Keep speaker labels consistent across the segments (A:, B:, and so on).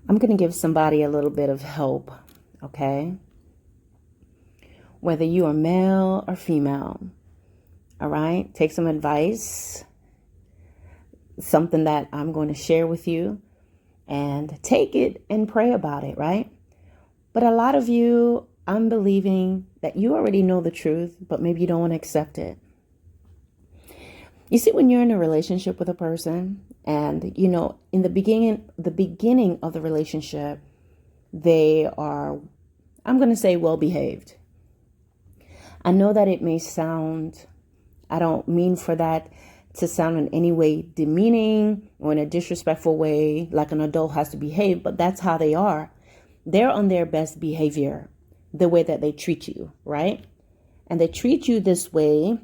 A: I'm going to give somebody a little bit of help, okay? Whether you are male or female, all right? Take some advice, something that I'm going to share with you, and take it and pray about it, right? But a lot of you, I'm believing that you already know the truth, but maybe you don't want to accept it. You see, when you're in a relationship with a person and, in the beginning of the relationship, they are, I'm going to say, well behaved. I know that it may sound, I don't mean for that to sound in any way demeaning or in a disrespectful way, like an adult has to behave, but that's how they are. They're on their best behavior, the way that they treat you, right? And they treat you this way.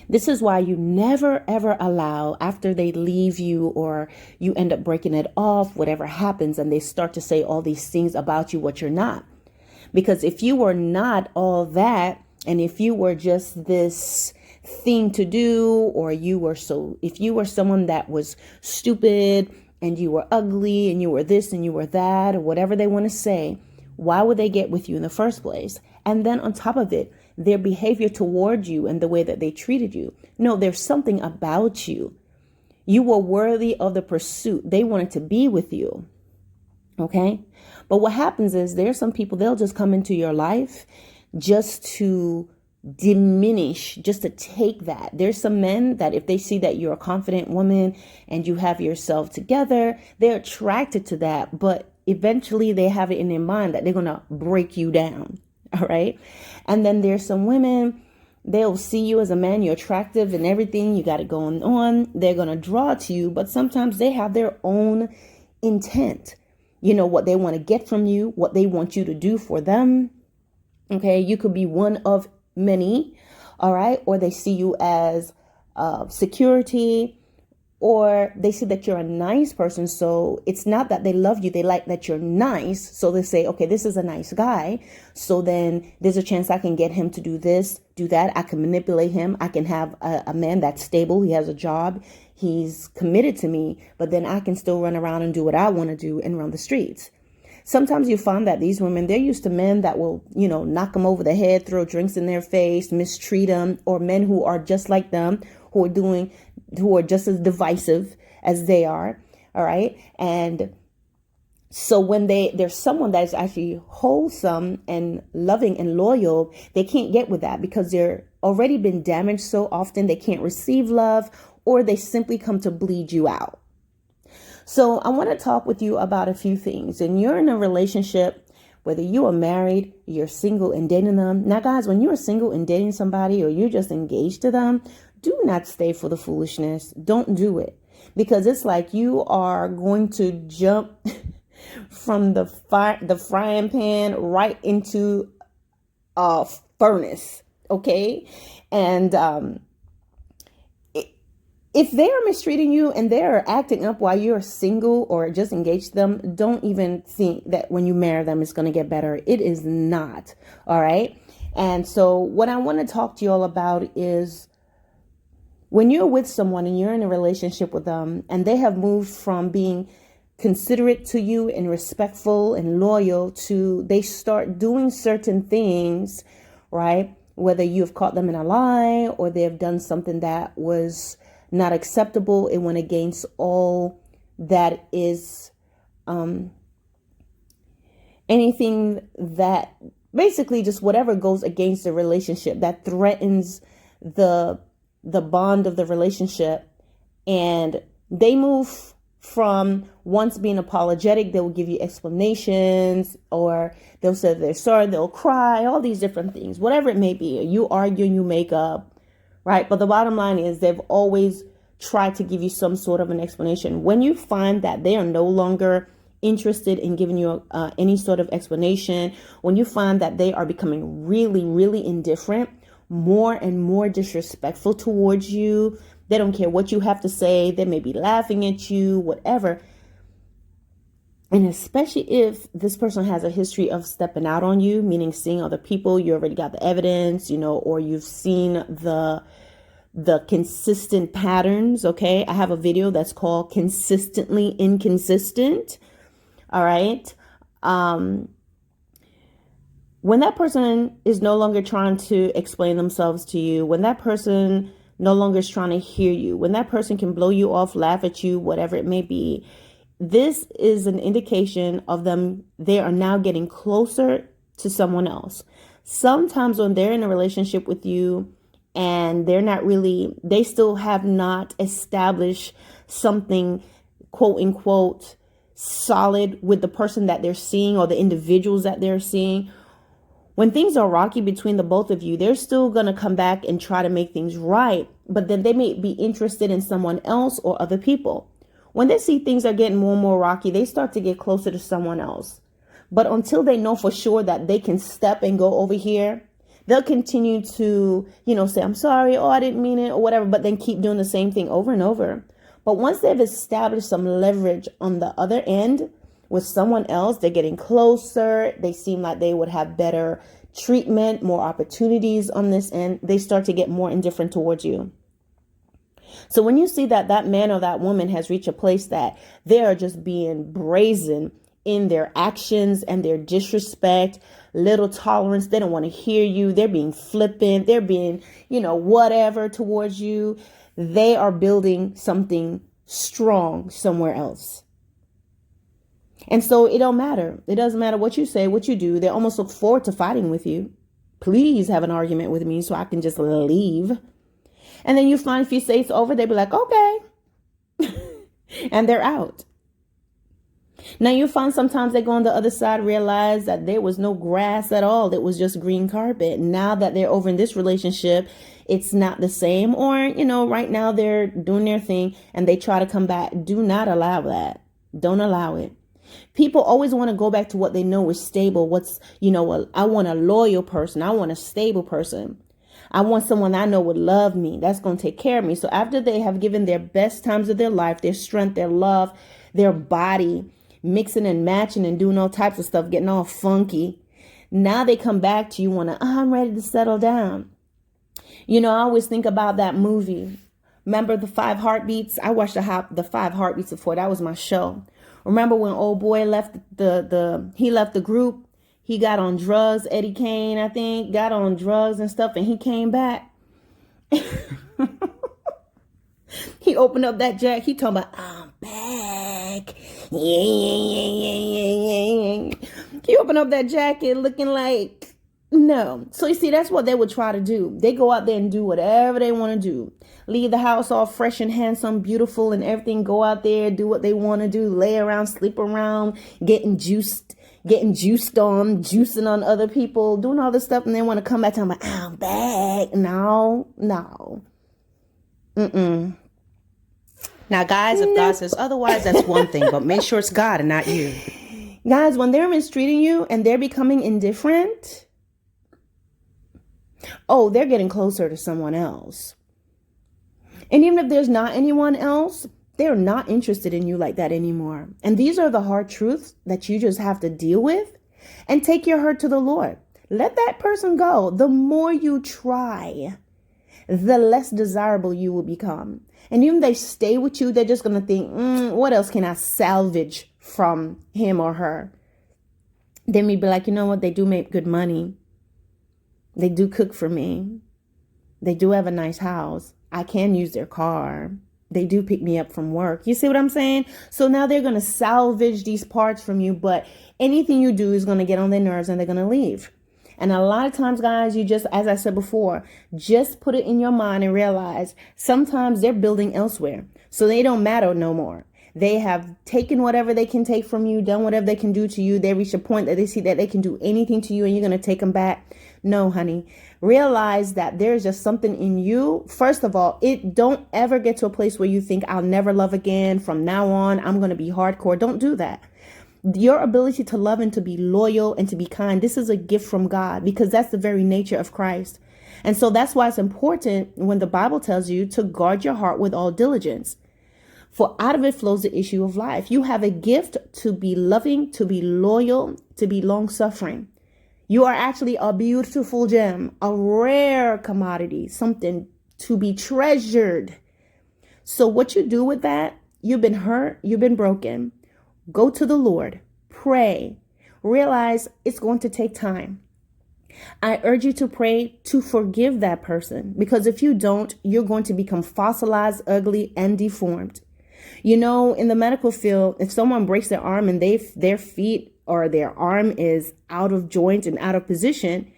A: This is why you never, ever allow, after they leave you or you end up breaking it off, whatever happens, and they start to say all these things about you, what you're not. Because if you were not all that, and if you were just this thing to do, or if you were someone that was stupid and you were ugly and you were this and you were that, or whatever they want to say, why would they get with you in the first place? And then on top of it, their behavior toward you and the way that they treated you. No, there's something about you. You were worthy of the pursuit. They wanted to be with you. Okay. But what happens is there's some people, they'll just come into your life just to diminish, just to take that. There's some men that if they see that you're a confident woman and you have yourself together, they're attracted to that. But eventually they have it in their mind that they're going to break you down. All right. And then there's some women, they'll see you as a man, you're attractive and everything, you got it going on. They're going to draw to you, but sometimes they have their own intent. What they want to get from you, what they want you to do for them. Okay. You could be one of many. All right. Or they see you as security, or they see that you're a nice person. So it's not that they love you. They like that you're nice. So they say, okay, this is a nice guy. So then there's a chance I can get him to do this, do that. I can manipulate him. I can have a man that's stable. He has a job. He's committed to me, but then I can still run around and do what I want to do and run the streets. Sometimes you find that these women, they're used to men that will, knock them over the head, throw drinks in their face, mistreat them, or men who are just like them, who are just as divisive as they are. All right. And so when there's someone that is actually wholesome and loving and loyal, they can't get with that because they're already been damaged so often they can't receive love, or they simply come to bleed you out. So I want to talk with you about a few things. And you're in a relationship, whether you are married, you're single and dating them. Now, guys, when you're single and dating somebody, or you're just engaged to them, do not stay for the foolishness. Don't do it, because it's like you are going to jump from the frying pan right into a furnace. Okay. And, if they're mistreating you and they're acting up while you're single or just engaged to them, don't even think that when you marry them, it's going to get better. It is not. All right. And so what I want to talk to you all about is when you're with someone and you're in a relationship with them and they have moved from being considerate to you and respectful and loyal to they start doing certain things, right? Whether you've caught them in a lie or they've done something that was not acceptable. It went against all that is anything that basically just whatever goes against the relationship that threatens the bond of the relationship. And they move from once being apologetic, they will give you explanations, or they'll say they're sorry, they'll cry, all these different things, whatever it may be. You argue and you make up. Right. But the bottom line is they've always tried to give you some sort of an explanation. When you find that they are no longer interested in giving you any sort of explanation, when you find that they are becoming really, really indifferent, more and more disrespectful towards you, they don't care what you have to say. They may be laughing at you, whatever. And especially if this person has a history of stepping out on you, meaning seeing other people, you already got the evidence, or you've seen the consistent patterns. Okay. I have a video that's called Consistently Inconsistent. All right. When that person is no longer trying to explain themselves to you, when that person no longer is trying to hear you, when that person can blow you off, laugh at you, whatever it may be, this is an indication of them. They are now getting closer to someone else. Sometimes when they're in a relationship with you and they still have not established something, quote unquote, solid with the person that they're seeing or the individuals that they're seeing. When things are rocky between the both of you, they're still going to come back and try to make things right. But then they may be interested in someone else or other people. When they see things are getting more and more rocky, they start to get closer to someone else. But until they know for sure that they can step and go over here, they'll continue to, say, I'm sorry, oh, I didn't mean it or whatever, but then keep doing the same thing over and over. But once they've established some leverage on the other end with someone else, they're getting closer. They seem like they would have better treatment, more opportunities on this end. They start to get more indifferent towards you. So when you see that that man or that woman has reached a place that they are just being brazen in their actions and their disrespect, little tolerance, they don't want to hear you, they're being flippant, they're being, whatever towards you, they are building something strong somewhere else. And so it don't matter. It doesn't matter what you say, what you do. They almost look forward to fighting with you. Please have an argument with me so I can just leave. And then you find if you say it's over, they'll be like, okay. And they're out. Now you find sometimes they go on the other side, realize that there was no grass at all. It was just green carpet. Now that they're over in this relationship, it's not the same. Or, right now they're doing their thing and they try to come back. Do not allow that. Don't allow it. People always want to go back to what they know is stable. I want a loyal person. I want a stable person. I want someone I know would love me. That's going to take care of me. So after they have given their best times of their life, their strength, their love, their body, mixing and matching and doing all types of stuff, getting all funky. Now they come back to you I'm ready to settle down. I always think about that movie. Remember the 5 Heartbeats? I watched the 5 Heartbeats before. That was my show. Remember when old boy left he left the group? He got on drugs. Eddie Kane, I think, got on drugs and stuff, and he came back. He opened up that jacket. He talking about, I'm back. Yeah. He opened up that jacket looking like, no. So you see, that's what they would try to do. They go out there and do whatever they want to do. Leave the house all fresh and handsome, beautiful and everything. Go out there, do what they want to do. Lay around, sleep around, getting juiced on, juicing on other people, doing all this stuff. And they want to come back and I'm like, I'm back. No. Now, guys, if God says otherwise, that's one thing. But make sure it's God and not you. Guys, when they're mistreating you and they're becoming indifferent, they're getting closer to someone else. And even if there's not anyone else, they're not interested in you like that anymore. And these are the hard truths that you just have to deal with and take your hurt to the Lord. Let that person go. The more you try, the less desirable you will become. And even if they stay with you, they're just going to think, what else can I salvage from him or her? They may be like, you know what? They do make good money. They do cook for me. They do have a nice house. I can use their car. They do pick me up from work. You see what I'm saying? So now they're going to salvage these parts from you, but anything you do is going to get on their nerves and they're going to leave. And a lot of times, guys, you just, as I said before, just put it in your mind and realize sometimes they're building elsewhere. So they don't matter no more. They have taken whatever they can take from you, done whatever they can do to you. They reach a point that they see that they can do anything to you and you're going to take them back. No, honey. Realize that there's just something in you. First of all, don't ever get to a place where you think I'll never love again. From now on, I'm going to be hardcore. Don't do that. Your ability to love and to be loyal and to be kind, this is a gift from God because that's the very nature of Christ. And so that's why it's important when the Bible tells you to guard your heart with all diligence. For out of it flows the issue of life. You have a gift to be loving, to be loyal, to be long-suffering. You are actually a beautiful gem, a rare commodity, something to be treasured. So what you do with that, you've been hurt, you've been broken. Go to the Lord. pray. Realize it's going to take time. I urge you to pray to forgive that person, because if you don't, you're going to become fossilized, ugly, and deformed. You know, in the medical field, if someone breaks their arm and their feet or their arm is out of joint and out of position,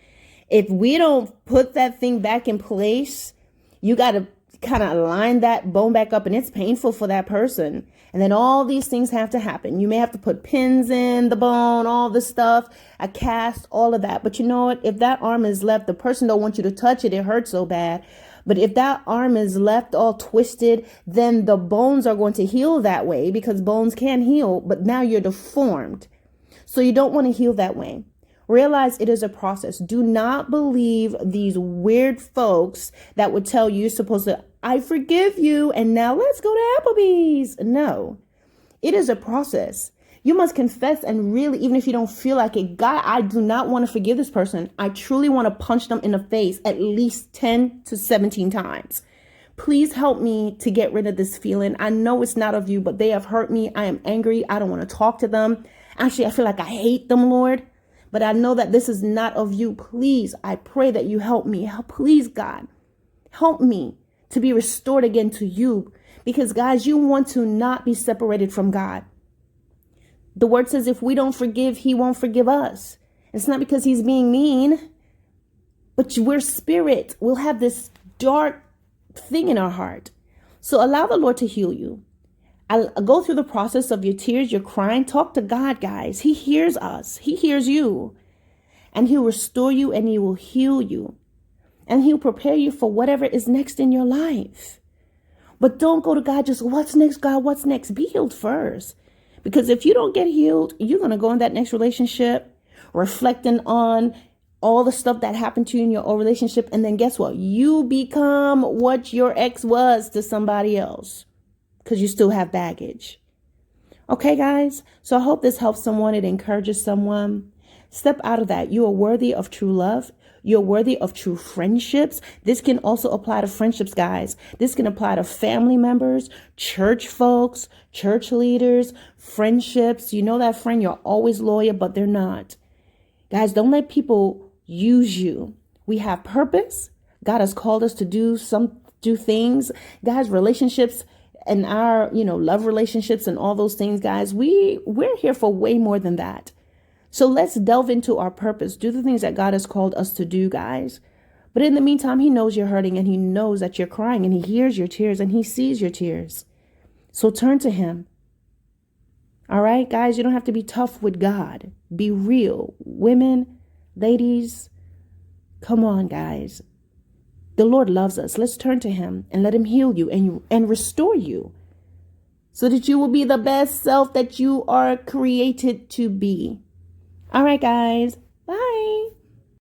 A: if we don't put that thing back in place, you got to kind of line that bone back up, and it's painful for that person. And then all these things have to happen. You may have to put pins in the bone, all this stuff, a cast, all of that. But you know what? If that arm is left, the person don't want you to touch it. It hurts so bad. But if that arm is left all twisted, then the bones are going to heal that way, because bones can heal, but now you're deformed. So you don't want to heal that way. Realize it is a process. Do not believe these weird folks that would tell you you're supposed to, I forgive you, and now let's go to Applebee's. No, it is a process. You must confess, and really, even if you don't feel like it, God, I do not want to forgive this person. I truly want to punch them in the face at least 10 to 17 times. Please help me to get rid of this feeling. I know it's not of you, but they have hurt me. I am angry. I don't want to talk to them. Actually, I feel like I hate them, Lord. But I know that this is not of you. Please, I pray that you help me. Please, God, help me to be restored again to you. Because, guys, you want to not be separated from God. The word says if we don't forgive, he won't forgive us. It's not because he's being mean, but we're spirit. We'll have this dark thing in our heart. So allow the Lord to heal you. I'll go through the process of your tears, your crying. Talk to God, guys. He hears us. He hears you. And he'll restore you, and he will heal you. And he'll prepare you for whatever is next in your life. But don't go to God just, what's next, God? What's next? Be healed first. Because if you don't get healed, you're going to go in that next relationship reflecting on all the stuff that happened to you in your old relationship. And then guess what? You become what your ex was to somebody else, because you still have baggage. Okay, guys? So I hope this helps someone. It encourages someone. Step out of that. You are worthy of true love. You're worthy of true friendships. This can also apply to friendships, guys. This can apply to family members, church folks, church leaders, friendships. You know that friend, you're always loyal, but they're not. Guys, don't let people use you. We have purpose. God has called us to do things. Guys, relationships and our, love relationships and all those things, guys, we're here for way more than that. So let's delve into our purpose. Do the things that God has called us to do, guys. But in the meantime, he knows you're hurting, and he knows that you're crying, and he hears your tears, and he sees your tears. So turn to him. All right, guys, you don't have to be tough with God. Be real. Women, ladies, come on, guys. The Lord loves us. Let's turn to him and let him heal you and restore you, so that you will be the best self that you are created to be. All right, guys.